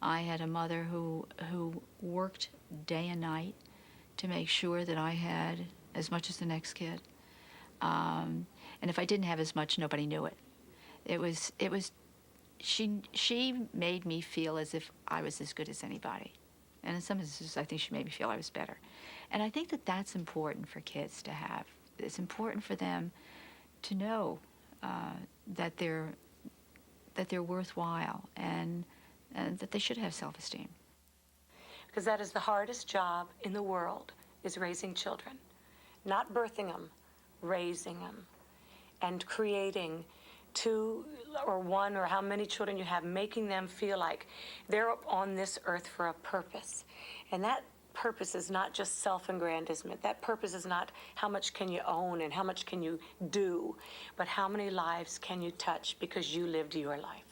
I had a mother who worked day and night to make sure that I had as much as the next kid. And if I didn't have as much, nobody knew it. She made me feel as if I was as good as anybody. And in some instances, I think she made me feel I was better. And I think that that's important for kids to have. It's important for them to know that they're worthwhile and that they should have self-esteem. Because that is the hardest job in the world, is raising children. Not birthing them, raising them. And creating 2 or 1 or how many children you have, making them feel like they're on this earth for a purpose. And that purpose is not just self-aggrandizement. That purpose is not how much can you own and how much can you do, but how many lives can you touch because you lived your life.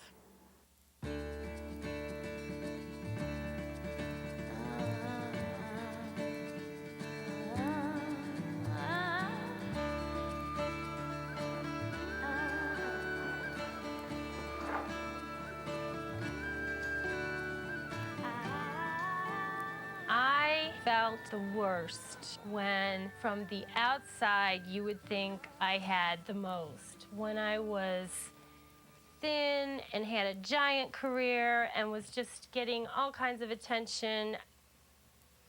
I felt the worst when, from the outside, you would think I had the most. When I was thin and had a giant career and was just getting all kinds of attention,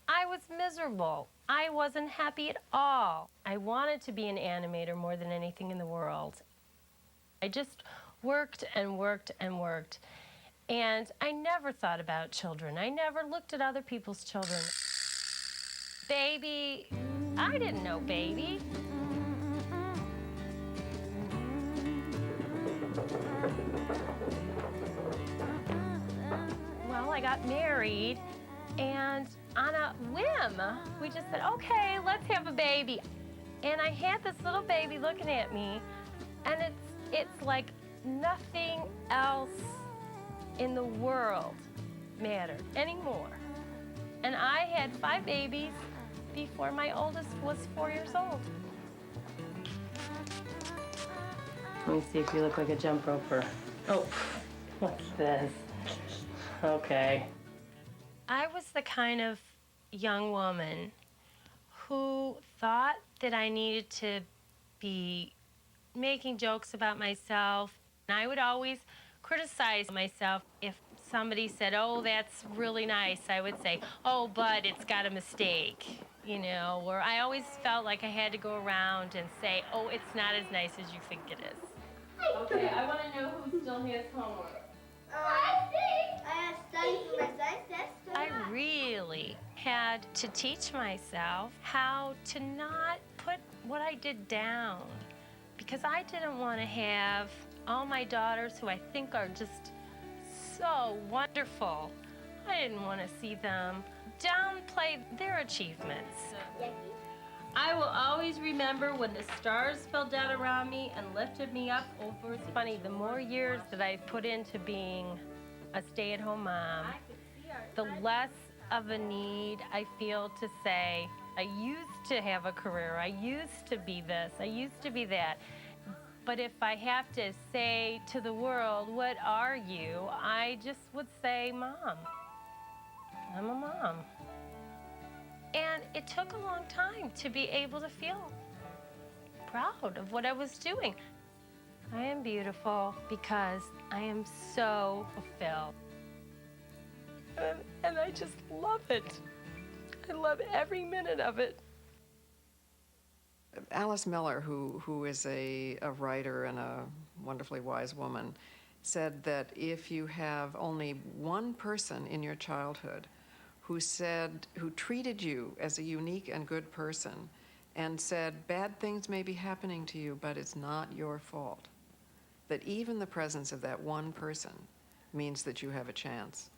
I was miserable. I wasn't happy at all. I wanted to be an animator more than anything in the world. I just worked and worked and worked. And I never thought about children. I never looked at other people's children. Baby, I didn't know baby. Well, I got married, and on a whim, we just said, okay, let's have a baby. And I had this little baby looking at me, and it's like nothing else in the world mattered anymore. And I had 5 babies before my oldest was 4 years old. Let me see if you look like a jump roper. Oh, what's this? Okay. I was the kind of young woman who thought that I needed to be making jokes about myself. And I would always criticize myself. If somebody said, oh, that's really nice, I would say, oh, but it's got a mistake, you know, or I always felt like I had to go around and say, oh, it's not as nice as you think it is. Okay, I want to know who still has homework. I studied for my science test. I really had to teach myself how to not put what I did down, because I didn't want to have all my daughters, who I think are just so wonderful, I didn't want to see them downplay their achievements. I will always remember when the stars fell down around me and lifted me up over. It's funny, the more years that I put into being a stay-at-home mom, the less of a need I feel to say, I used to have a career, I used to be this, I used to be that. But if I have to say to the world, what are you? I just would say, Mom. I'm a mom. And it took a long time to be able to feel proud of what I was doing. I am beautiful because I am so fulfilled. And I just love it. I love every minute of it. Alice Miller, who is a writer and a wonderfully wise woman, said that if you have only one person in your childhood who treated you as a unique and good person and said, bad things may be happening to you, but it's not your fault, that even the presence of that one person means that you have a chance.